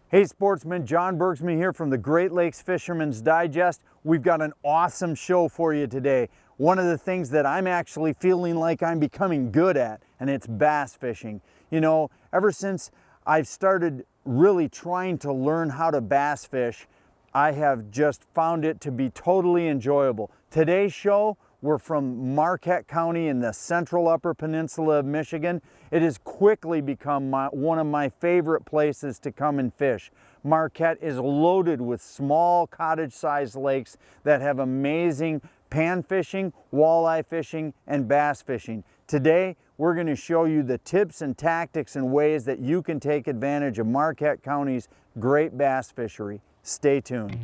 Hey sportsmen, John Bergsman here from the Great Lakes Fisherman's Digest. We've got an awesome show for you today. One of the things that I'm actually feeling like I'm becoming good at, and it's bass fishing. You know, ever since I've started really trying to learn how to bass fish, I have just found it to be totally enjoyable. Today's show, we're from Marquette County in the central upper peninsula of Michigan. It has quickly become one of my favorite places to come and fish. Marquette is loaded with small cottage-sized lakes that have amazing pan fishing, walleye fishing, and bass fishing. Today, we're going to show you the tips and tactics and ways that you can take advantage of Marquette County's great bass fishery. Stay tuned.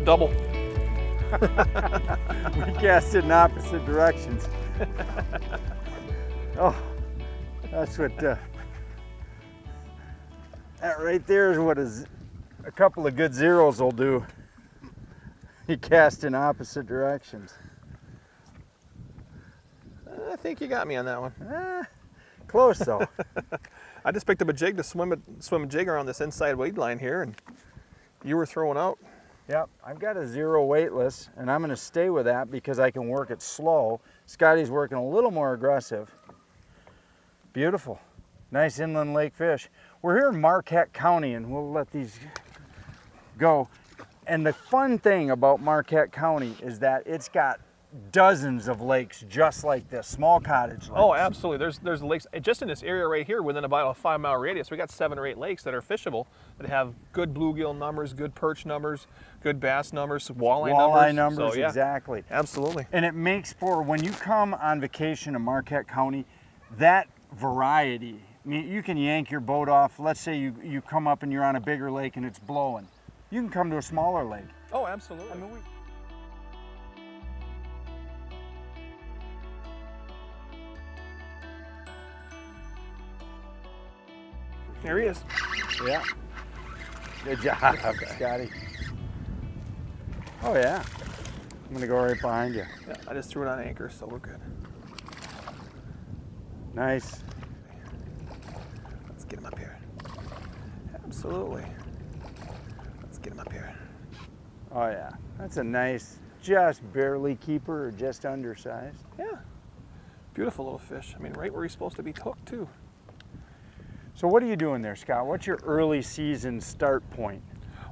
Double. We cast it in opposite directions. Oh, that's what, that right there is what a couple of good zeros will do. You cast in opposite directions. I think you got me on that one. Close though. I just picked up a jig to swim a jig around this inside weight line here, and you were throwing out. Yep, I've got a zero weightless, and I'm going to stay with that because I can work it slow. Scotty's working a little more aggressive. Beautiful. Nice inland lake fish. We're here in Marquette County, and we'll let these go. And the fun thing about Marquette County is that it's got dozens of lakes just like this, small cottage lakes. Oh, absolutely. There's lakes just in this area right here within about a 5-mile radius. We got 7 or 8 lakes that are fishable that have good bluegill numbers, good perch numbers, good bass numbers, walleye numbers. So, yeah, exactly. Absolutely. And it makes for, when you come on vacation to Marquette County, that variety, I mean, you can yank your boat off. Let's say you come up and you're on a bigger lake and it's blowing. You can come to a smaller lake. Oh, absolutely. I mean, There he is. Yeah. Good job, Scotty. Oh yeah. I'm gonna go right behind you. Yeah, I just threw it on anchor, so we're good. Nice. Let's get him up here. Absolutely. Let's get him up here. Oh yeah. That's a nice, just barely keeper or just undersized. Yeah. Beautiful little fish. I mean, right where he's supposed to be hooked too. So what are you doing there, Scott? What's your early season start point?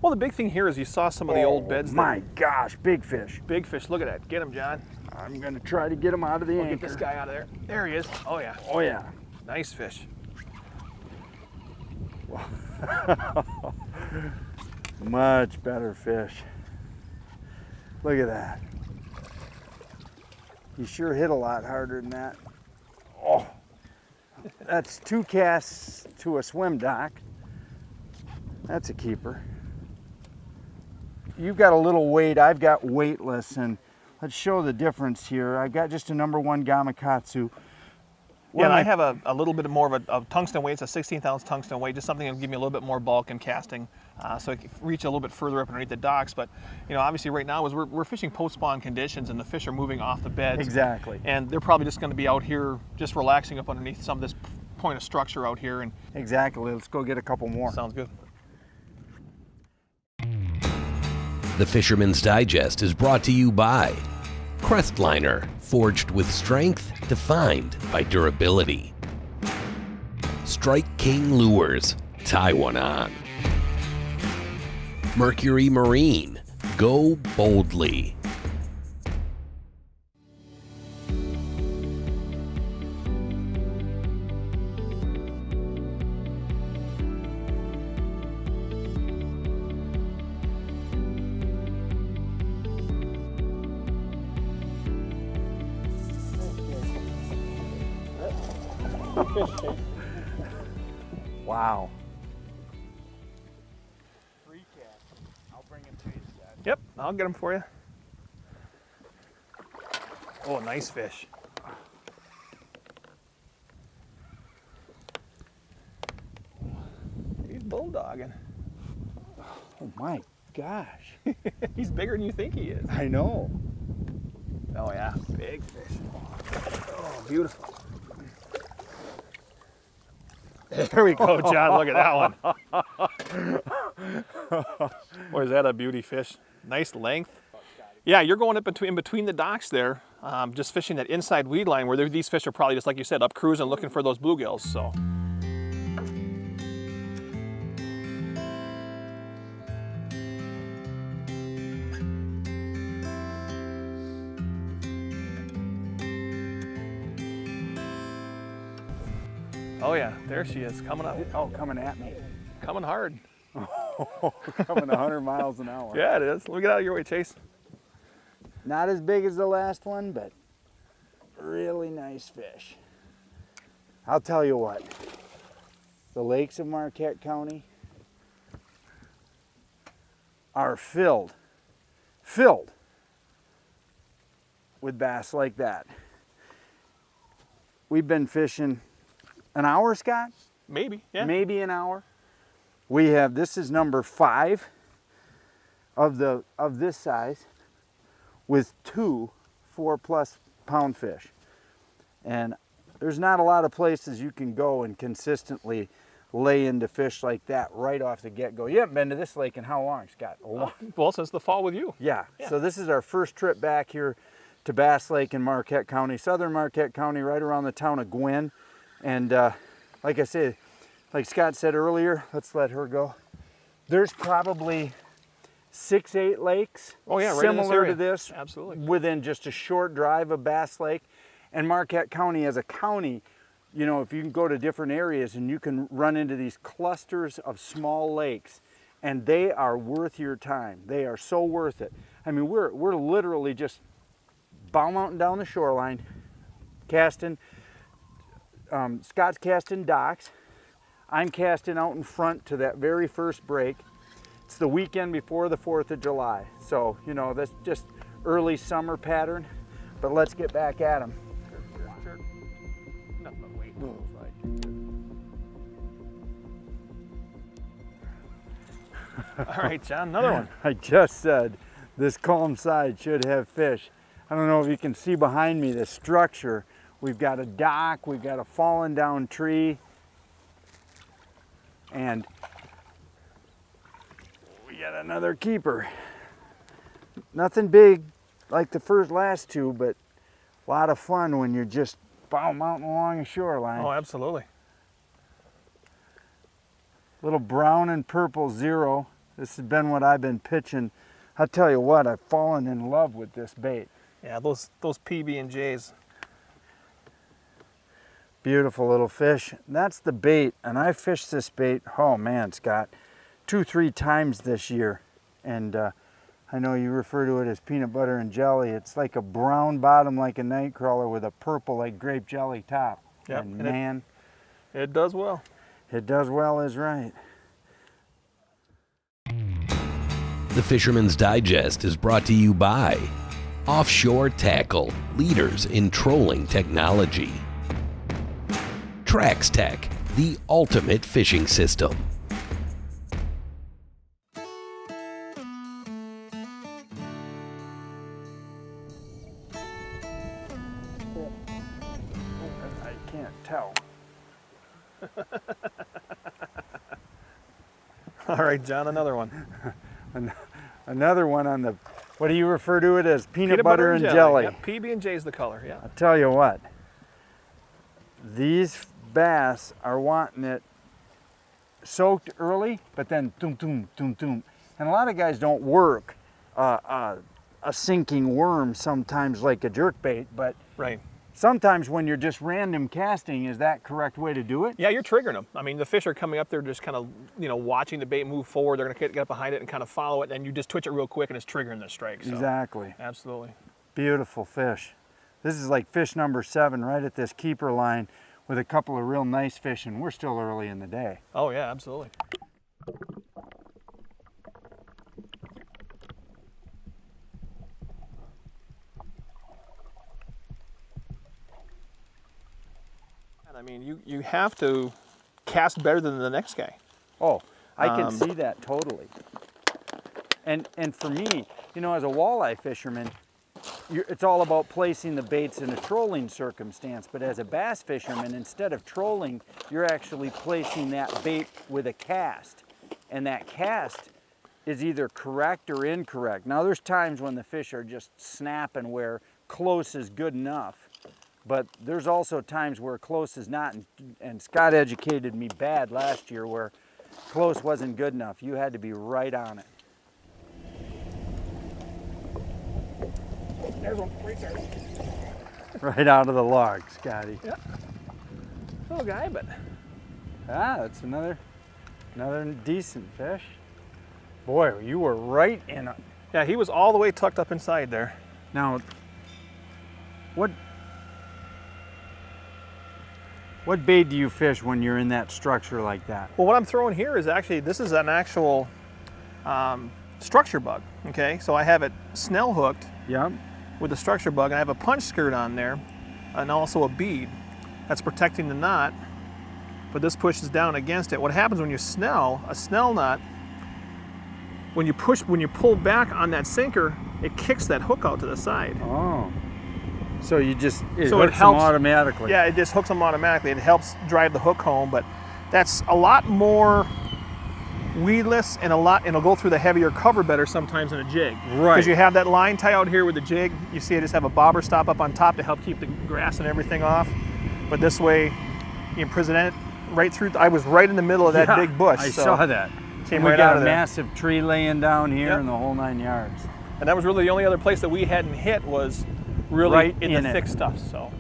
Well, the big thing here is you saw some of the old beds. My gosh, big fish. Big fish. Look at that. Get him, John. I'm going to try to get him out of the anchor. Get this guy out of there. There he is. Oh, yeah. Oh, yeah. Nice fish. Much better fish. Look at that. He sure hit a lot harder than that. Oh, that's 2 casts to a swim dock. That's a keeper. You've got a little weight, I've got weightless, and let's show the difference here. I've got just a #1 Gamakatsu. Yeah, and I have a little bit more of a tungsten weight. It's a 16th ounce tungsten weight, just something that will give me a little bit more bulk in casting, so I can reach a little bit further up underneath the docks. But you know, obviously right now is we're fishing post-spawn conditions, and the fish are moving off the beds. Exactly. And they're probably just going to be out here, just relaxing up underneath some of this point of structure out here. And exactly. Let's go get a couple more. sounds good. The Fisherman's Digest is brought to you by Crestliner, forged with strength, defined by durability. Strike King Lures, tie one on. Mercury Marine, go boldly. Wow. 3 casts. I'll bring him to you, Scott. Yep, I'll get them for you. Oh, nice fish. He's bulldogging. Oh my gosh. He's bigger than you think he is. I know. Oh yeah, big fish. Oh, beautiful. There we go, John. Look at that one. Or is that a beauty fish? Nice length. Yeah, you're going up between the docks there, just fishing that inside weed line where these fish are probably, just like you said, up cruising looking for those bluegills. So. Oh yeah, there she is, coming up. Oh, coming at me. Coming hard. Coming 100 miles an hour. Yeah, it is. Let me get out of your way, Chase. Not as big as the last one, but really nice fish. I'll tell you what, the lakes of Marquette County are filled with bass like that. We've been fishing an hour, Scott? Maybe, yeah. Maybe an hour. We have, this is number 5 of this size with 2 4+ pound fish. And there's not a lot of places you can go and consistently lay into fish like that right off the get-go. You haven't been to this lake in how long, Scott? A long. Well, since the fall with you. Yeah. So this is our first trip back here to Bass Lake in Marquette County, southern Marquette County, right around the town of Gwinn. And like I said, like Scott said earlier, let's let her go. There's probably 6-8 lakes right similar to this, absolutely, within just a short drive of Bass Lake. And Marquette County as a county, you know, if you can go to different areas and you can run into these clusters of small lakes, and they are worth your time. They are so worth it. I mean, we're literally just bow mountain down the shoreline, casting. Scott's casting docks. I'm casting out in front to that very first break. It's the weekend before the 4th of July. So, you know, that's just early summer pattern, but let's get back at them. Sure. Nothing but weight. All right, John, another one. I just said this calm side should have fish. I don't know if you can see behind me the structure. We've got a dock, we've got a fallen down tree, and we got another keeper. Nothing big like the last 2, but a lot of fun when you're just bow mountain along a shoreline. Oh, absolutely. Little brown and purple 0. This has been what I've been pitching. I'll tell you what, I've fallen in love with this bait. Yeah, those PB&Js. Beautiful little fish. That's the bait, and I fished this bait, oh man, Scott, 2-3 times this year. And I know you refer to it as peanut butter and jelly. It's like a brown bottom like a night crawler with a purple like grape jelly top. Yep. And man, it does well. it does well is right. The Fisherman's Digest is brought to you by Offshore Tackle, leaders in trolling technology. Trax Tech, the ultimate fishing system. I can't tell. All right, John, another one. Another one on the, what do you refer to it as? Peanut butter and jelly. Yep, PB&J is the color, yeah. I'll tell you what, these bass are wanting it soaked early, but then doom, doom, doom, doom. And a lot of guys don't work a sinking worm sometimes like a jerkbait, but Right. sometimes when you're just random casting, is that correct way to do it? Yeah, you're triggering them. I mean, the fish are coming up there just kind of, watching the bait move forward. They're going to get up behind it and kind of follow it, and you just twitch it real quick and it's triggering the strike. So. Exactly. Absolutely. Beautiful fish. This is like fish number 7 right at this keeper line with a couple of real nice fish, and we're still early in the day. Oh, yeah, absolutely. I mean, you have to cast better than the next guy. Oh, I can see that totally. And for me, as a walleye fisherman, it's all about placing the baits in a trolling circumstance. But as a bass fisherman, instead of trolling, you're actually placing that bait with a cast. And that cast is either correct or incorrect. Now, there's times when the fish are just snapping where close is good enough. But there's also times where close is not, and Scott educated me bad last year where close wasn't good enough. You had to be right on it. There's one right there. Right out of the log, Scotty. Yeah. Little guy, but That's another decent fish. Boy, you were right in it. yeah, he was all the way tucked up inside there. Now, what bait do you fish when you're in that structure like that? Well, what I'm throwing here is actually, this is an actual structure bug, okay? So I have it snell hooked Yep. with the structure bug, and I have a punch skirt on there, and also a bead that's protecting the knot, but this pushes down against it. What happens when you snell, a snell knot, when you pull back on that sinker, it kicks that hook out to the side. Oh. So it So hooks it them helps automatically. Yeah, it just hooks them automatically. It helps drive the hook home, but that's a lot more weedless and it'll go through the heavier cover better sometimes than a jig. Right. Because you have that line tie out here with the jig. You see I just have a bobber stop up on top to help keep the grass and everything off. But this way, you can present it right through. I was right in the middle of that Yeah, big bush. I so saw that. Came We right got out a of there. massive tree laying down here Yep. and the whole 9 yards. And that was really the only other place that we hadn't hit was really Right in in the it. thick stuff. So.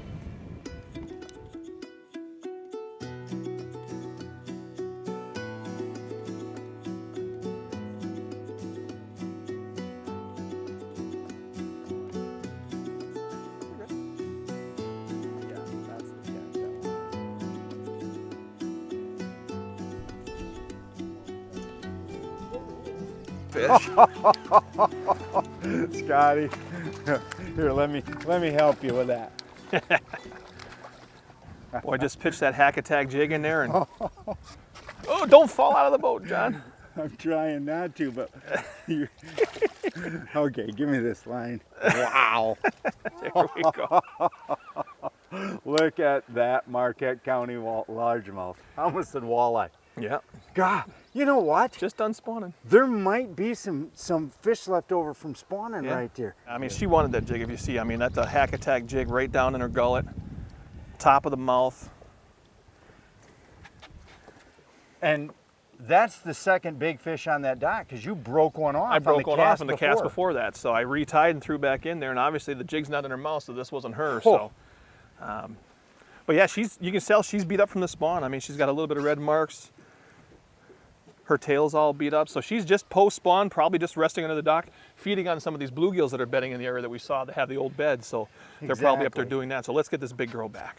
Fish. Scotty, here, let me help you with that. Boy, just pitch that hack attack jig in there and oh, don't fall out of the boat, John. I'm trying not to, but okay, give me this line. Wow. There we go. Look at that Marquette County largemouth. I almost said walleye. Yeah, God, you know what? just done spawning. There might be some fish left over from spawning Yeah. right there. I mean, she wanted that jig, if you see. I mean, that's a hack attack jig right down in her gullet, top of the mouth. And that's the second big fish on that dock because you broke one off. I broke one off in the cast before. before that, so I retied and threw back in there, and obviously the jig's not in her mouth, so this wasn't her. Oh. So, but yeah, you can tell she's beat up from the spawn. I mean, she's got a little bit of red marks. Her tail's all beat up, so she's just post-spawn, probably just resting under the dock, feeding on some of these bluegills that are bedding in the area that we saw that have the old bed, so they're probably up there Exactly. doing that. So let's get this big girl back.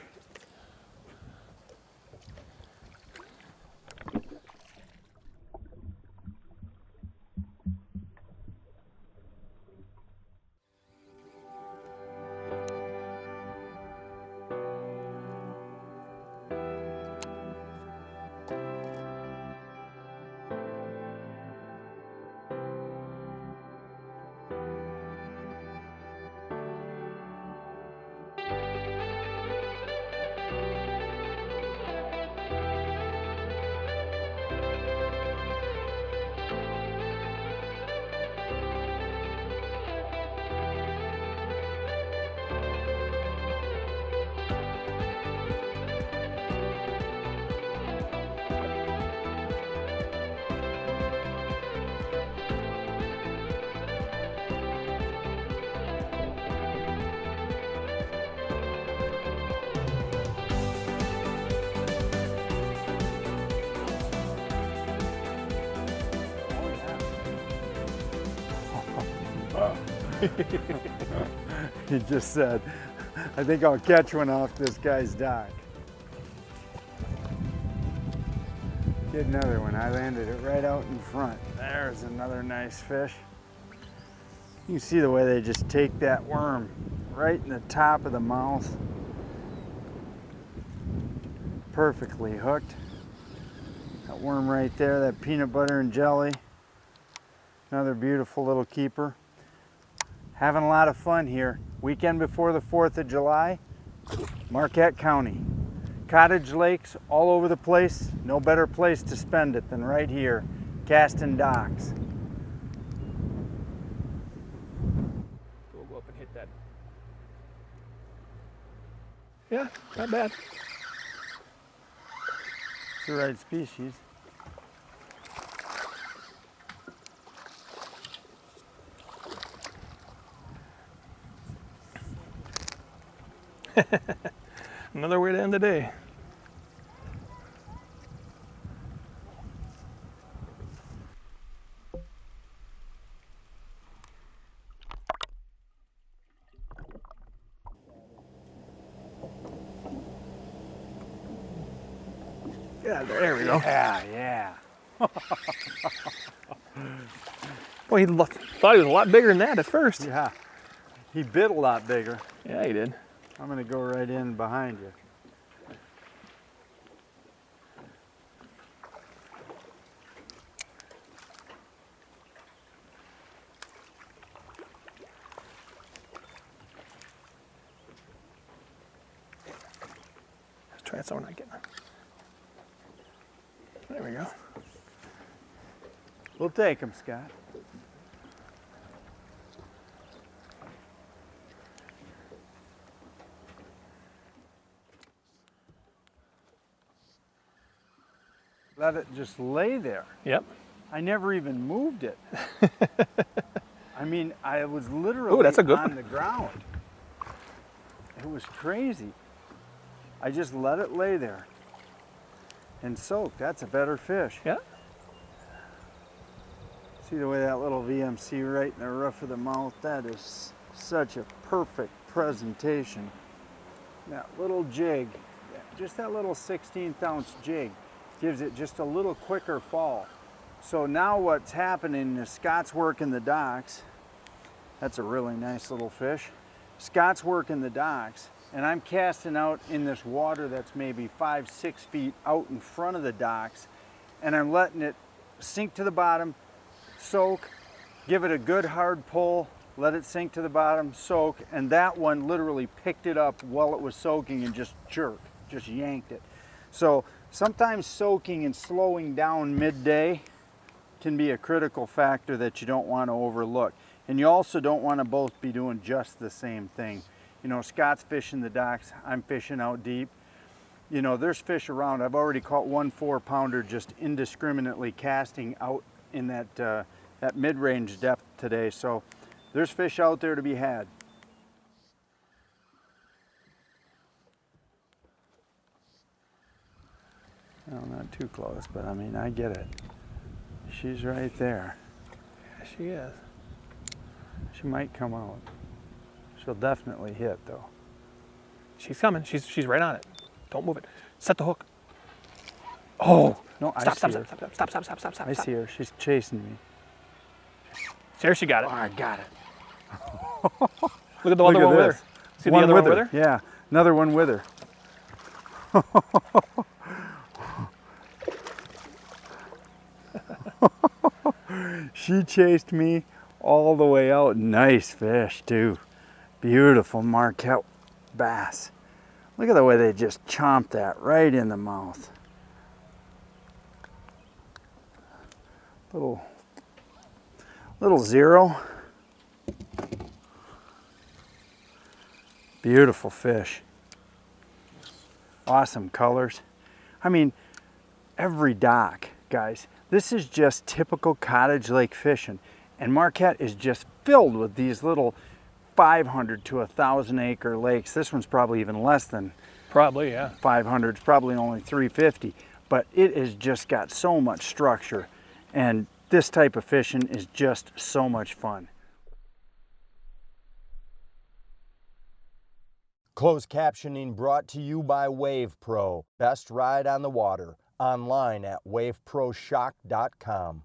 He just said, I think I'll catch one off this guy's dock. Get another one. I landed it right out in front. There's another nice fish. You can see the way they just take that worm right in the top of the mouth. Perfectly hooked. That worm right there, that peanut butter and jelly. Another beautiful little keeper. Having a lot of fun here. Weekend before the 4th of July, Marquette County. Cottage lakes all over the place. No better place to spend it than right here, casting docks. We'll go up and hit that. Yeah, not bad. It's the right species. Another way to end the day. Yeah, there we go. Yeah. Boy, he thought he was a lot bigger than that at first. Yeah. He bit a lot bigger. Yeah, he did. I'm gonna go right in behind you. Let's try it so we're not getting it. There we go. We'll take him, Scott. Let it just lay there. Yep. I never even moved it. I mean, I was literally that's a good on one. the ground. It was crazy. I just let it lay there and soak. That's a better fish. Yeah. See the way that little VMC right in the roof of the mouth? That is such a perfect presentation. That little jig, just that little 16th ounce jig, gives it just a little quicker fall. So now what's happening is Scott's working the docks. That's a really nice little fish. Scott's working the docks, and I'm casting out in this water that's maybe 5-6 feet out in front of the docks, and I'm letting it sink to the bottom, soak, give it a good hard pull, let it sink to the bottom, soak, and that one literally picked it up while it was soaking and just jerked, just yanked it. So sometimes soaking and slowing down midday can be a critical factor that you don't want to overlook. And you also don't want to both be doing just the same thing. You know, Scott's fishing the docks, I'm fishing out deep. You know, there's fish around. I've already caught 1 4-pounder just indiscriminately casting out in that, that mid-range depth today. So there's fish out there to be had. No, not too close, but I mean, I get it. She's right there. Yeah, she is. She might come out. She'll definitely hit, though. She's coming. She's right on it. Don't move it. Set the hook. Oh! No, I Stop, see stop, her. stop, stop, stop, stop, stop. I see her. She's chasing me. There she got it. Oh, I got it. Look at the other one with her. See the other one with her? Yeah, another one with her. She chased me all the way out. Nice fish, too. Beautiful Marquette bass. Look at the way they just chomped that right in the mouth. Little zero. Beautiful fish. Awesome colors. I mean, every dock, guys, this is just typical cottage lake fishing. And Marquette is just filled with these little 500 to 1,000 acre lakes. This one's probably even less than Probably, yeah. 500. It's probably only 350. But it has just got so much structure. And this type of fishing is just so much fun. Closed captioning brought to you by Wave Pro. Best ride on the water. Online at waveproshock.com.